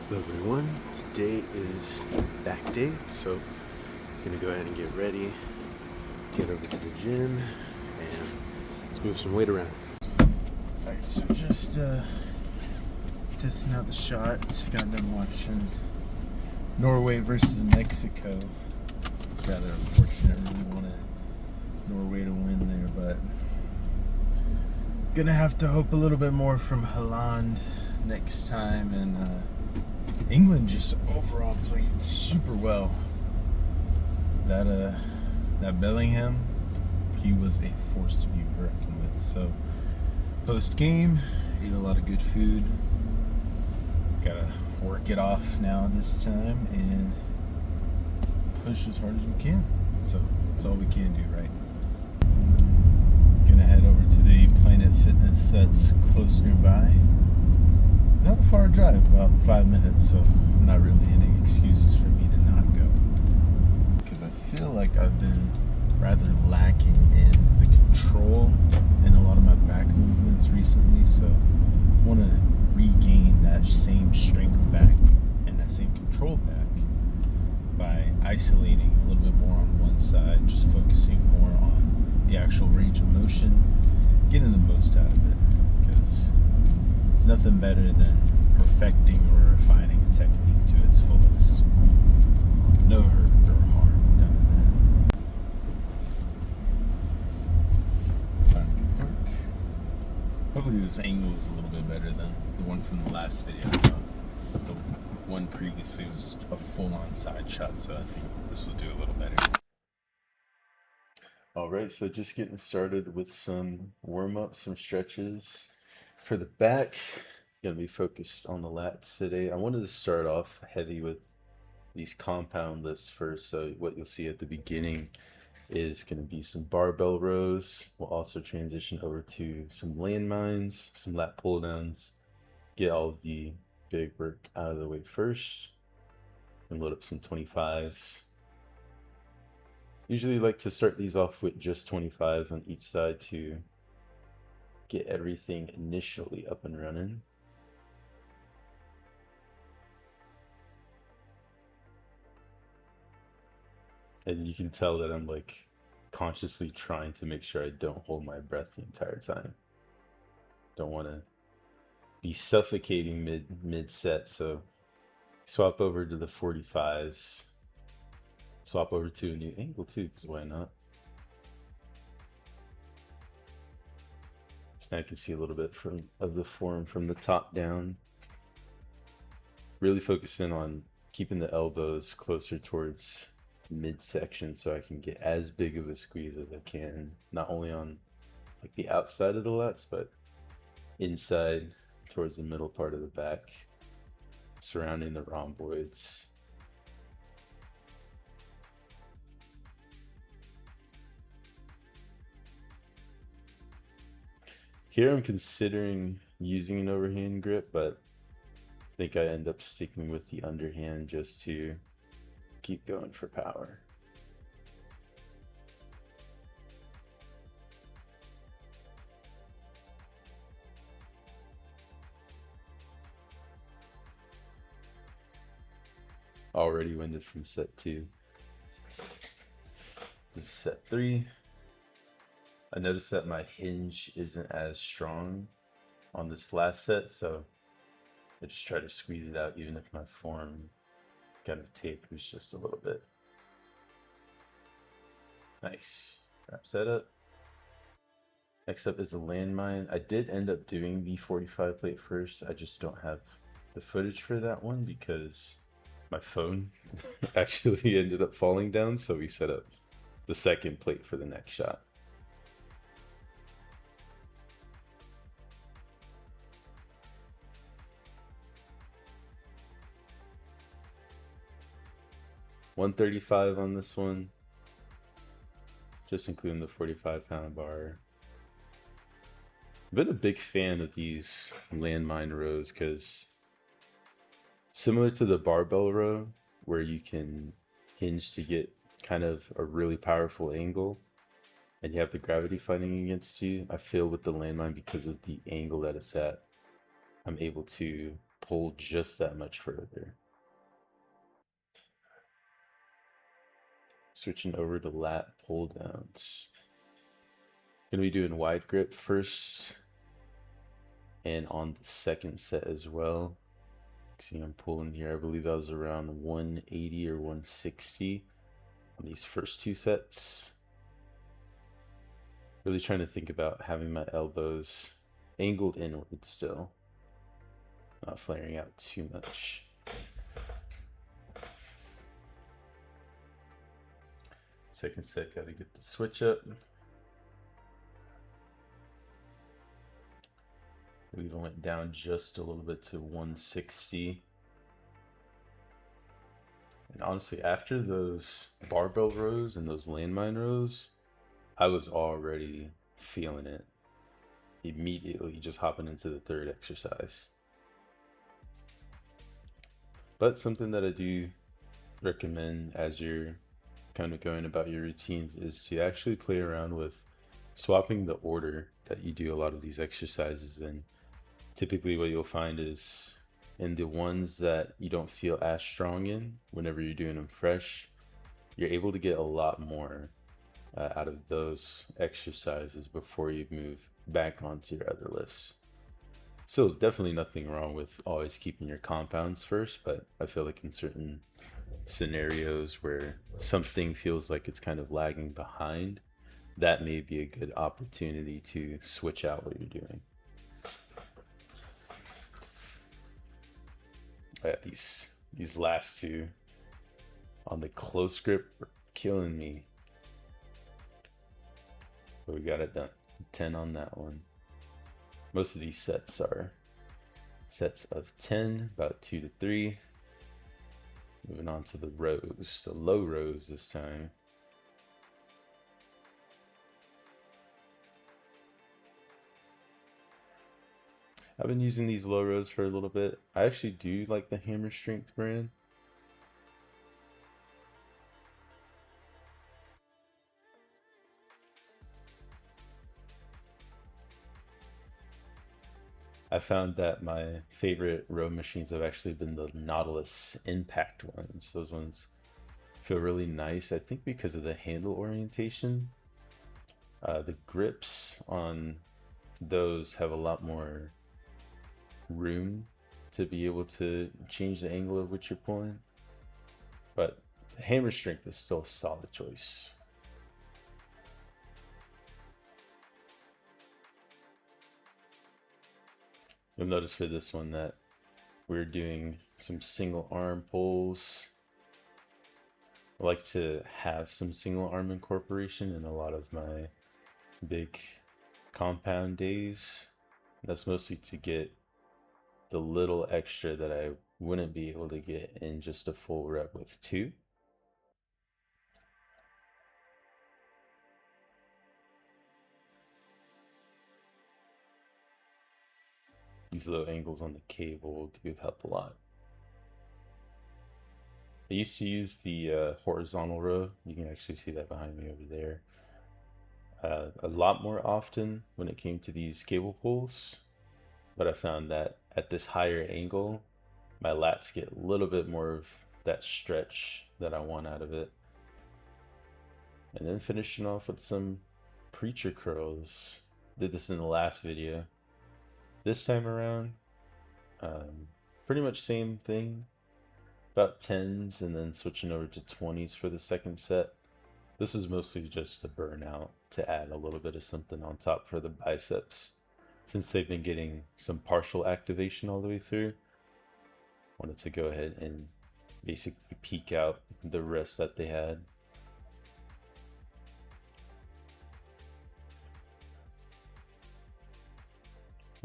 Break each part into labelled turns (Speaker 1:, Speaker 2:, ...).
Speaker 1: Hello everyone, today is back day, so I'm gonna go ahead and get ready, get over to the gym, and let's move some weight around. Alright, so just testing out the shots, got done watching Norway versus Mexico. It's rather unfortunate, I really wanted Norway to win there, but gonna have to hope a little bit more from Haaland next time, and England just overall played super well. That Bellingham, he was a force to be reckoned with. So post game, ate a lot of good food. Gotta work it off now this time and push as hard as we can. So that's all we can do, right? Gonna head over to the Planet Fitness that's close nearby. Not a far drive, about 5 minutes, so not really any excuses for me to not go. Because I feel like I've been rather lacking in the control in a lot of my back movements recently, so I want to regain that same strength back and that same control back by isolating a little bit more on one side and just focusing more on the actual range of motion, getting the most out of it. Because there's nothing better than perfecting or refining a technique to its fullest. No hurt or harm done in that. Trying to get work. Hopefully this angle is a little bit better than the one from the last video. The one previously was a full-on side shot, so I think this will do a little better. Alright, so just getting started with some warm-ups, some stretches. For the back, gonna be focused on the lats today. I wanted to start off heavy with these compound lifts first. So what you'll see at the beginning is gonna be some barbell rows. We'll also transition over to some landmines, some lat pull downs, get all of the big work out of the way first, and load up some 25s. Usually like to start these off with just 25s on each side to get everything initially up and running. And you can tell that I'm like consciously trying to make sure I don't hold my breath the entire time. Don't want to be suffocating mid set, so swap over to the 45s. Swap over to a new angle too, because why not? So now I can see a little bit of the form from the top down. Really focus in on keeping the elbows closer towards midsection so I can get as big of a squeeze as I can, not only on like the outside of the lats, but inside towards the middle part of the back, surrounding the rhomboids. Here I'm considering using an overhand grip, but I think I end up sticking with the underhand just to keep going for power. Already winded from set 2. This is set 3. I noticed that my hinge isn't as strong on this last set, so I just try to squeeze it out even if my form kind of tapers just a little bit. Nice. Wrap setup. Next up is the landmine. I did end up doing the 45 plate first. I just don't have the footage for that one because my phone actually ended up falling down, so we set up the second plate for the next shot. $135 on this one, just including the 45-pound bar. I've been a big fan of these landmine rows because similar to the barbell row where you can hinge to get kind of a really powerful angle and you have the gravity fighting against you, I feel with the landmine, because of the angle that it's at, I'm able to
Speaker 2: pull just that much further. Switching over to lat pull downs. Gonna be doing wide grip first and on the second set as well. See, I'm pulling here. I believe I was around 180 or 160 on these first two sets. Really trying to think about having my elbows angled inward still, not flaring out too much. Second set, gotta get the switch up. We even went down just a little bit to 160. And honestly, after those barbell rows and those landmine rows, I was already feeling it. Immediately just hopping into the third exercise. But something that I do recommend as you're kind of going about your routines is to actually play around with swapping the order that you do a lot of these exercises in. Typically what you'll find is in the ones that you don't feel as strong in, whenever you're doing them fresh, you're able to get a lot more out of those exercises before you move back onto your other lifts. So definitely nothing wrong with always keeping your compounds first, but I feel like in certain scenarios where something feels like it's kind of lagging behind, that may be a good opportunity to switch out what you're doing. Yeah, these last two on the close grip are killing me. But we got it done. 10 on that one. Most of these sets are sets of 10, about 2 to 3. Moving on to the rows, the low rows this time. I've been using these low rows for a little bit. I actually do like the Hammer Strength brand. I found that my favorite row machines have actually been the Nautilus Impact ones. Those ones feel really nice, I think because of the handle orientation. The grips on those have a lot more room to be able to change the angle of which you're pulling. But the Hammer Strength is still a solid choice. You'll notice for this one that we're doing some single arm pulls. I like to have some single arm incorporation in a lot of my big compound days. That's mostly to get the little extra that I wouldn't be able to get in just a full rep with 2. These low angles on the cable do help a lot. I used to use the horizontal row. You can actually see that behind me over there. A lot more often when it came to these cable pulls, but I found that at this higher angle, my lats get a little bit more of that stretch that I want out of it. And then finishing off with some preacher curls. Did this in the last video. This time around, pretty much same thing. About 10s and then switching over to 20s for the second set. This is mostly just a burnout to add a little bit of something on top for the biceps. Since they've been getting some partial activation all the way through, wanted to go ahead and basically peak out the rest that they had.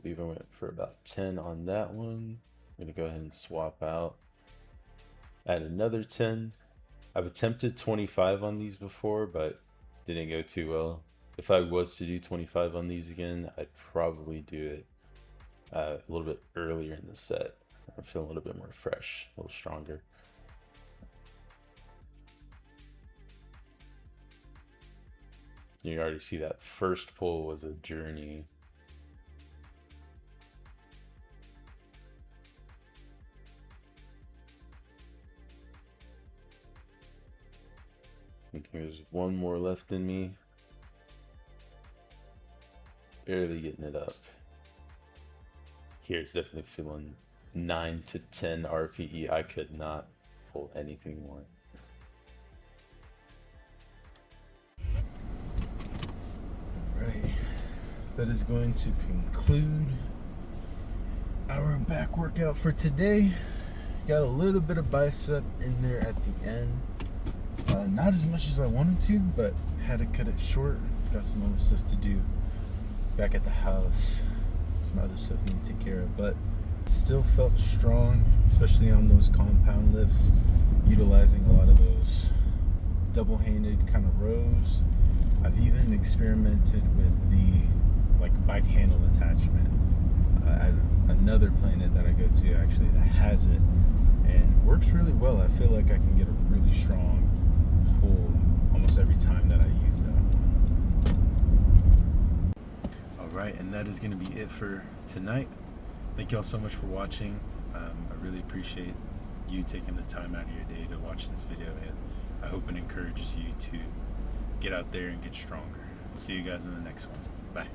Speaker 2: We even went for about 10 on that one. I'm gonna go ahead and swap out. Add another 10. I've attempted 25 on these before, but didn't go too well. If I was to do 25 on these again, I'd probably do it a little bit earlier in the set. I feel a little bit more fresh, a little stronger. You already see that first pull was a journey. I think there's one more left in me. Barely getting it up. Here it's definitely feeling 9 to 10 RPE. I could not pull anything more.
Speaker 1: Right. That is going to conclude our back workout for today. Got a little bit of bicep in there at the end. Not as much as I wanted to, but had to cut it short. Got some other stuff to do back at the house. Some other stuff I need to take care of, but still felt strong, especially on those compound lifts, utilizing a lot of those double-handed kind of rows. I've even experimented with the bike handle attachment at another Planet that I go to actually that has it, and works really well. I feel like I can get a really strong pull almost every time that I use that one. Alright, and that is going to be it for tonight. Thank y'all so much for watching. I really appreciate you taking the time out of your day to watch this video, and I hope it encourages you to get out there and get stronger. See you guys in the next one. Bye.